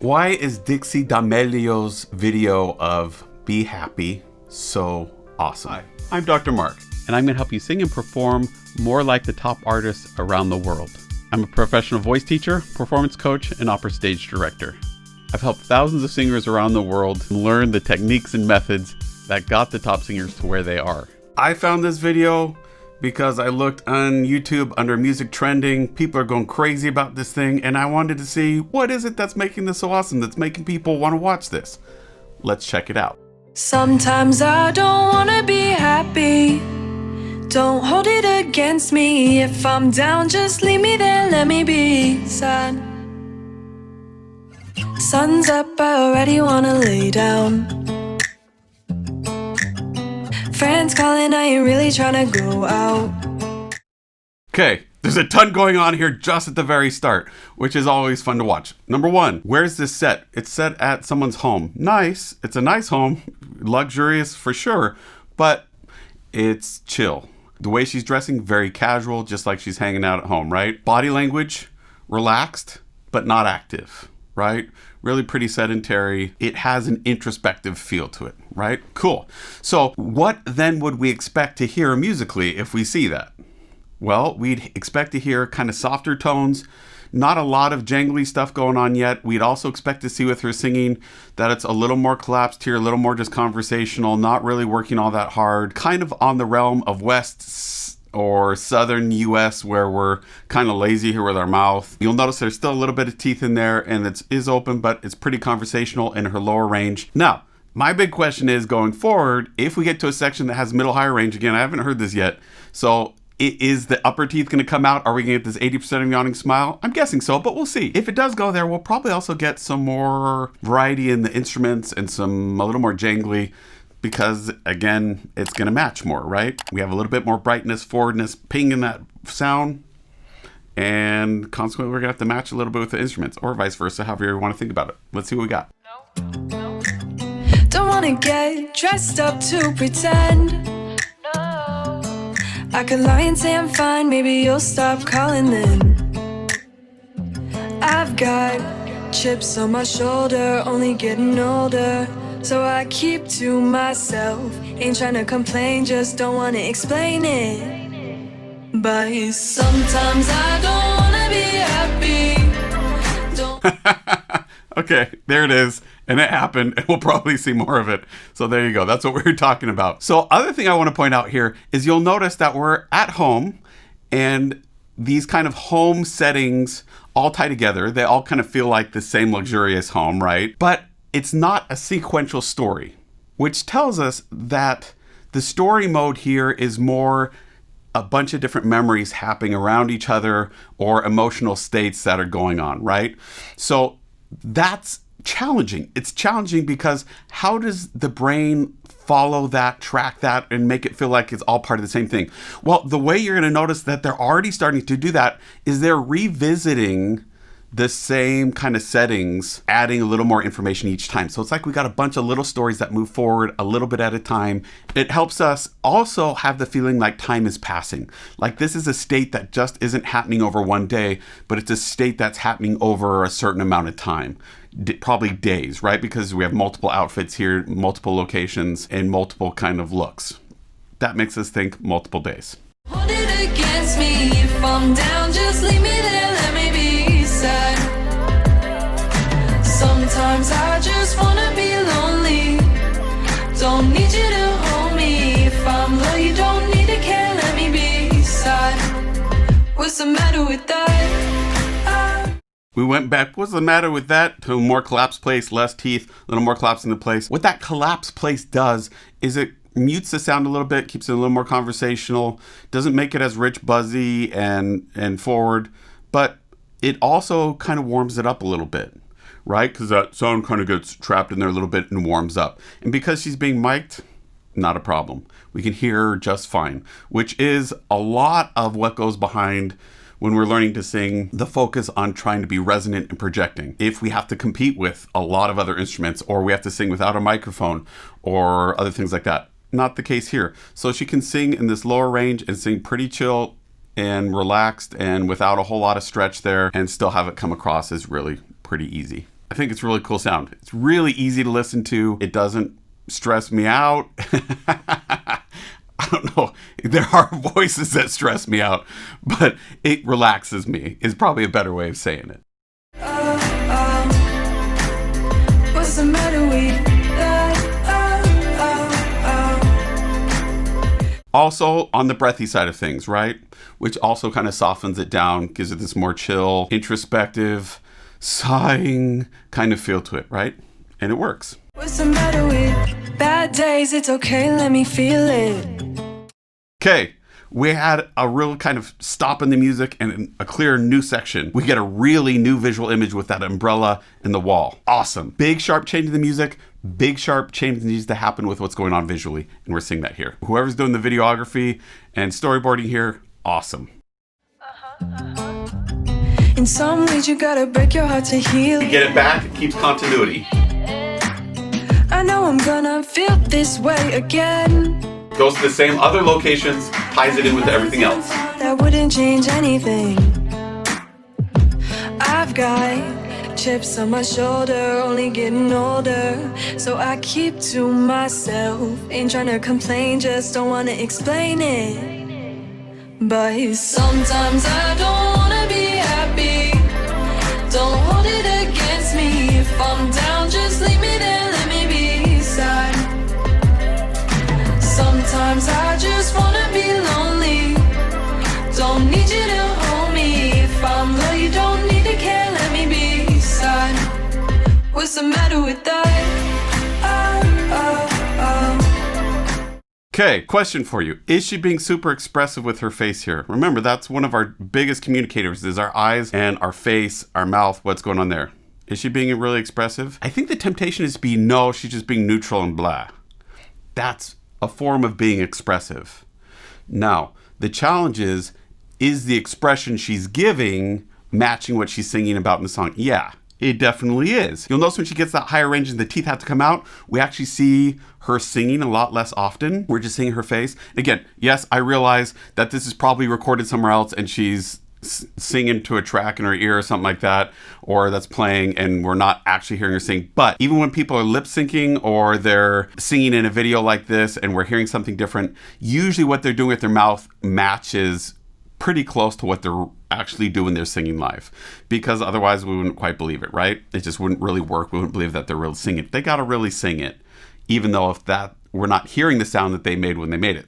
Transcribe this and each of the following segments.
Why is Dixie D'Amelio's video of Be Happy so awesome? Hi, I'm Dr. Mark, and I'm going to help you sing and perform more like the top artists around the world. I'm a professional voice teacher, performance coach, and opera stage director. I've helped thousands of singers around the world learn the techniques and methods that got the top singers to where they are. I found this video because I looked on YouTube under music trending. People are going crazy about this thing, and I wanted to see what is it that's making this so awesome, that's making people want to watch this. Let's check it out. Sometimes I don't want to be happy. Don't hold it against me. If I'm down, just leave me there, let me be sad. Sun's up, I already wanna lay down. Friends calling, I ain't really tryna go out. Okay, there's a ton going on here just at the very start, which is always fun to watch. Number one, where's this set? It's set at someone's home. Nice, it's a nice home, luxurious for sure, but it's chill. The way she's dressing, very casual, just like she's hanging out at home, right? Body language, relaxed, but not active, right? Really pretty sedentary. It has an introspective feel to it, right? Cool. So what then would we expect to hear musically if we see that? Well, we'd expect to hear kind of softer tones, not a lot of jangly stuff going on yet. We'd also expect to see with her singing that it's a little more collapsed here, a little more just conversational, not really working all that hard, kind of on the realm of West or Southern US where we're kind of lazy here with our mouth. You'll notice there's still a little bit of teeth in there and it is open, but it's pretty conversational in her lower range. Now, my big question is going forward, if we get to a section that has middle higher range, again, I haven't heard this yet. So is the upper teeth going to come out? Are we going to get this 80% of yawning smile? I'm guessing so, but we'll see. If it does go there, we'll probably also get some more variety in the instruments and a little more jangly, because again, it's going to match more, right? We have a little bit more brightness, forwardness, ping in that sound, and consequently, we're going to have to match a little bit with the instruments, or vice versa, however you want to think about it. Let's see what we got. Don't wanna get dressed up to pretend. I could lie and say I'm fine, maybe you'll stop calling then. I've got chips on my shoulder, only getting older, so I keep to myself. Ain't tryna complain, just don't wanna explain it. But sometimes I don't wanna be happy. Okay, there it is. And it happened, and we'll probably see more of it. So there you go. That's what we were talking about. So other thing I want to point out here is you'll notice that we're at home, and these kind of home settings all tie together. They all kind of feel like the same luxurious home, right? But it's not a sequential story, which tells us that the story mode here is more a bunch of different memories happening around each other or emotional states that are going on, right? So that's challenging. It's challenging because how does the brain follow that, track that, and make it feel like it's all part of the same thing? Well, the way you're going to notice that they're already starting to do that is they're revisiting the same kind of settings, adding a little more information each time. So it's like we got a bunch of little stories that move forward a little bit at a time. It helps us also have the feeling like time is passing. Like this is a state that just isn't happening over one day, but it's a state that's happening over a certain amount of time. Probably days, right? Because we have multiple outfits here, multiple locations, and multiple kind of looks. That makes us think multiple days. Hold it against me. If I'm down, just leave me there, let me be sad. Sometimes I just wanna be lonely. Don't need you to hold me. If I'm low, you don't need to care, let me be sad. What's the matter with that? We went back, what's the matter with that? To a more collapsed place, less teeth, a little more collapsed in the place. What that collapsed place does is it mutes the sound a little bit, keeps it a little more conversational, doesn't make it as rich, buzzy, and forward, but it also kind of warms it up a little bit, right? Because that sound kind of gets trapped in there a little bit and warms up. And because she's being mic'd, not a problem. We can hear her just fine, which is a lot of what goes behind when we're learning to sing, the focus on trying to be resonant and projecting. If we have to compete with a lot of other instruments, or we have to sing without a microphone, or other things like that. Not the case here. So she can sing in this lower range and sing pretty chill and relaxed and without a whole lot of stretch there, and still have it come across as really pretty easy. I think it's a really cool sound. It's really easy to listen to. It doesn't stress me out. I don't know. There are voices that stress me out, but it relaxes me is probably a better way of saying it. What's the matter with Also, on the breathy side of things, right? Which also kind of softens it down, gives it this more chill, introspective, sighing kind of feel to it, right? And it works. What's the matter with bad days? It's okay, let me feel it. Okay, we had a real kind of stop in the music and a clear new section. We get a really new visual image with that umbrella and the wall. Awesome. Big sharp change in the music. Big sharp change needs to happen with what's going on visually. And we're seeing that here. Whoever's doing the videography and storyboarding here, awesome. In some ways you gotta break your heart to heal. Get it back, it keeps continuity. I know I'm gonna feel this way again. Goes to the same other locations, ties it in with everything else. That wouldn't change anything. I've got chips on my shoulder, only getting older. So I keep to myself. Ain't trying to complain, just don't wanna explain it. But sometimes I don't wanna be happy. Don't hold it against me. If I'm down, just leave me there, let me be sad. Sometimes I just wanna be lonely. Don't need you to hold me. If I'm low, you don't need to care, let me be sad. What's the matter with that? Okay, question for you. Is she being super expressive with her face here? Remember, that's one of our biggest communicators is our eyes and our face, our mouth, what's going on there. Is she being really expressive? I think the temptation is to be, no, she's just being neutral and blah. That's a form of being expressive. Now, the challenge is the expression she's giving matching what she's singing about in the song? Yeah, it definitely is. You'll notice when she gets that higher range and the teeth have to come out, we actually see her singing a lot less often. We're just seeing her face. Again, yes, I realize that this is probably recorded somewhere else and she's singing to a track in her ear or something like that, or that's playing and we're not actually hearing her sing. But even when people are lip syncing or they're singing in a video like this and we're hearing something different, usually what they're doing with their mouth matches pretty close to what they're actually doing they're singing live, because otherwise we wouldn't quite believe it, right? It just wouldn't really work. We wouldn't believe that they're really singing. They got to really sing it, even though if that we're not hearing the sound that they made when they made it.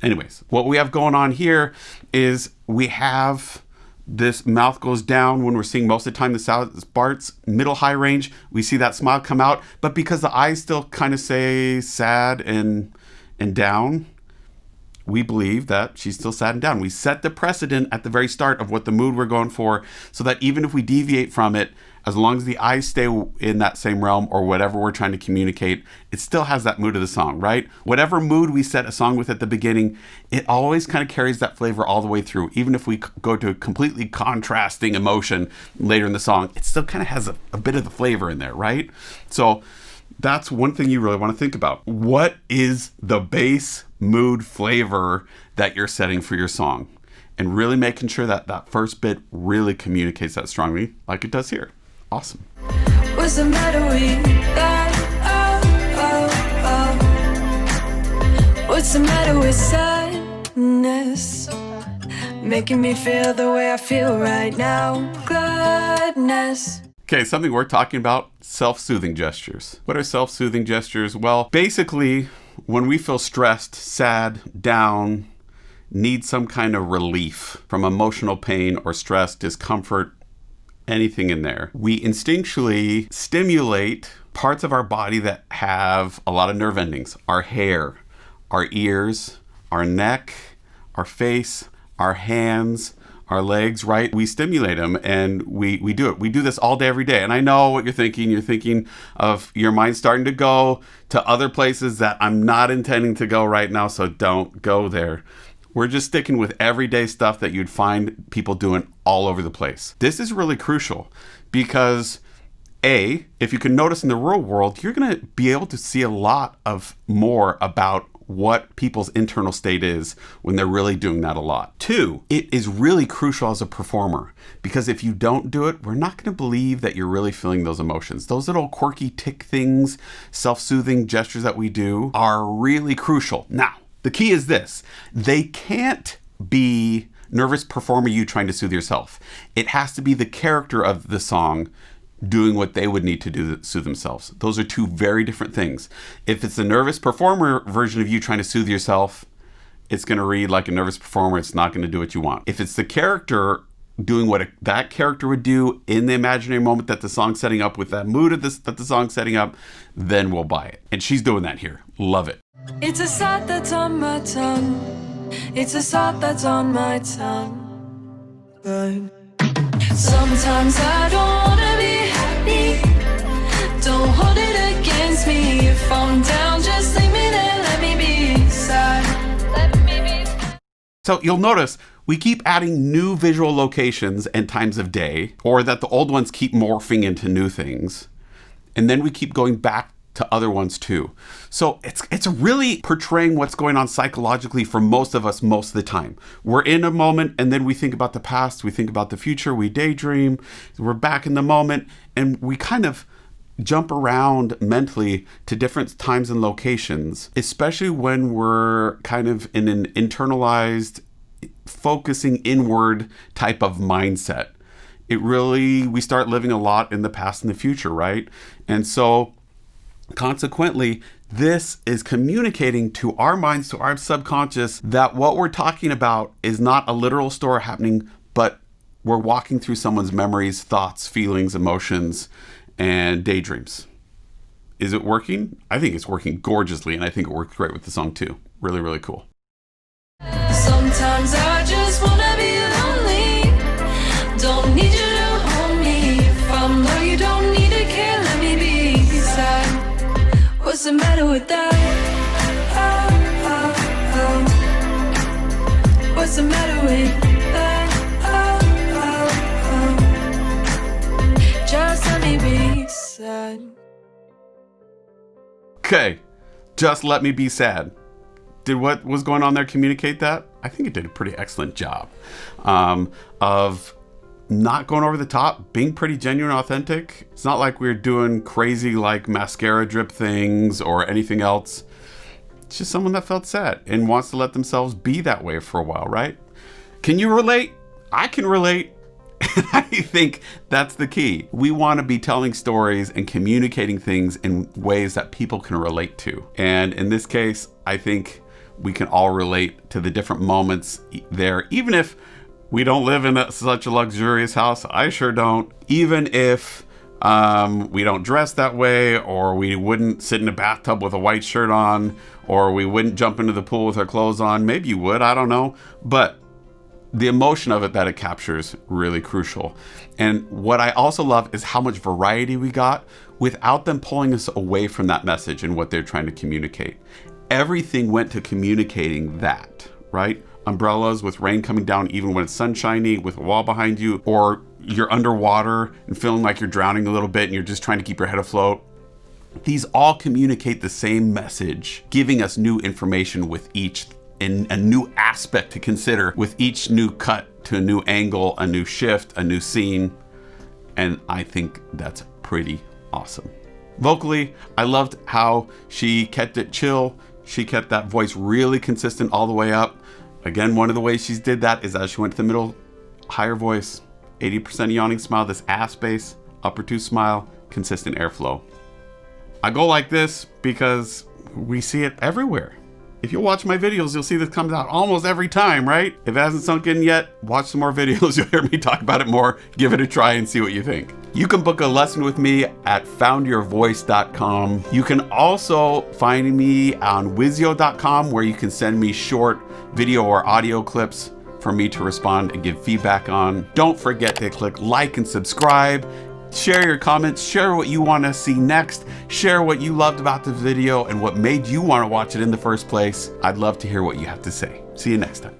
Anyways, what we have going on here is we have this mouth goes down when we're seeing most of the time the sound parts, middle high range. We see that smile come out, but because the eyes still kind of say sad and down, we believe that she's still sad and down. We set the precedent at the very start of what the mood we're going for, so that even if we deviate from it, as long as the eyes stay in that same realm or whatever we're trying to communicate, it still has that mood of the song, right? Whatever mood we set a song with at the beginning, it always kind of carries that flavor all the way through. Even if we go to a completely contrasting emotion later in the song, it still kind of has a bit of the flavor in there, right? So that's one thing you really want to think about. What is the base mood flavor that you're setting for your song? And really making sure that that first bit really communicates that strongly like it does here. Awesome. What's the matter with that? What's the matter with sadness? Making me feel the way I feel right now. Gladness. Okay, something we're talking about, self-soothing gestures. What are self-soothing gestures? Well, basically, when we feel stressed, sad, down, need some kind of relief from emotional pain or stress, discomfort, anything in there, we instinctually stimulate parts of our body that have a lot of nerve endings. Our hair, our ears, our neck, our face, our hands, our legs, right? We stimulate them and we do it. We do this all day, every day. And I know what you're thinking. You're thinking of your mind starting to go to other places that I'm not intending to go right now, so don't go there. We're just sticking with everyday stuff that you'd find people doing all over the place. This is really crucial because A, if you can notice in the real world, you're going to be able to see a lot of more about what people's internal state is when they're really doing that a lot. 2, it is really crucial as a performer, because if you don't do it, we're not going to believe that you're really feeling those emotions. Those little quirky tick things, self-soothing gestures that we do are really crucial. Now, the key is this: they can't be nervous performer you trying to soothe yourself. It has to be the character of the song doing what they would need to do to soothe themselves. Those are two very different things. If it's the nervous performer version of you trying to soothe yourself, it's going to read like a nervous performer. It's not going to do what you want. If it's the character doing what that character would do in the imaginary moment that the song's setting up, with that mood of that the song's setting up, then we'll buy it. And she's doing that here. Love it. It's a thought that's on my tongue. It's a thought that's on my tongue. But sometimes I don't wanna be happy. Don't hold it against me. If I'm down, just leave me there. Let me be sad. Let me be. So you'll notice we keep adding new visual locations and times of day, or that the old ones keep morphing into new things. And then we keep going back to other ones too. So it's really portraying what's going on psychologically for most of us most of the time. We're in a moment and then we think about the past, we think about the future, we daydream, we're back in the moment, and we kind of jump around mentally to different times and locations, especially when we're kind of in an internalized, focusing inward type of mindset. We start living a lot in the past and the future, right? And so consequently, this is communicating to our minds, to our subconscious, that what we're talking about is not a literal story happening, but we're walking through someone's memories, thoughts, feelings, emotions, and daydreams. Is it working? I think it's working gorgeously, and I think it worked great with the song too. Really, really cool. Sometimes I just wanna be lonely. Don't need you to hold me. If I'm low, you don't need to care. Let me be sad. What's the matter with that? What's the matter with that? Just let me be sad. Okay, just let me be sad. Did what was going on there communicate that? I think it did a pretty excellent job of not going over the top, being pretty genuine, authentic. It's not like we're doing crazy like mascara drip things or anything else. It's just someone that felt sad and wants to let themselves be that way for a while, right? Can you relate? I can relate. I think that's the key. We want to be telling stories and communicating things in ways that people can relate to. And in this case, I think we can all relate to the different moments there, even if we don't live in such a luxurious house. I sure don't. Even if we don't dress that way, or we wouldn't sit in a bathtub with a white shirt on, or we wouldn't jump into the pool with our clothes on. Maybe you would, I don't know. But the emotion of it that it captures, really crucial. And what I also love is how much variety we got without them pulling us away from that message and what they're trying to communicate. Everything went to communicating that, right? Umbrellas with rain coming down even when it's sunshiny, with a wall behind you, or you're underwater and feeling like you're drowning a little bit and you're just trying to keep your head afloat. These all communicate the same message, giving us new information with each, and a new aspect to consider with each new cut to a new angle, a new shift, a new scene. And I think that's pretty awesome. Vocally, I loved how she kept it chill. She kept that voice really consistent all the way up. Again, one of the ways she did that is as she went to the middle, higher voice, 80% yawning smile, this ass bass, upper two smile, consistent airflow. I go like this because we see it everywhere. If you watch my videos, you'll see this comes out almost every time, right? If it hasn't sunk in yet, watch some more videos. You'll hear me talk about it more. Give it a try and see what you think. You can book a lesson with me at foundyourvoice.com. You can also find me on wizio.com, where you can send me short video or audio clips for me to respond and give feedback on. Don't forget to click like and subscribe. Share your comments, share what you want to see next, share what you loved about the video and what made you want to watch it in the first place. I'd love to hear what you have to say. See you next time.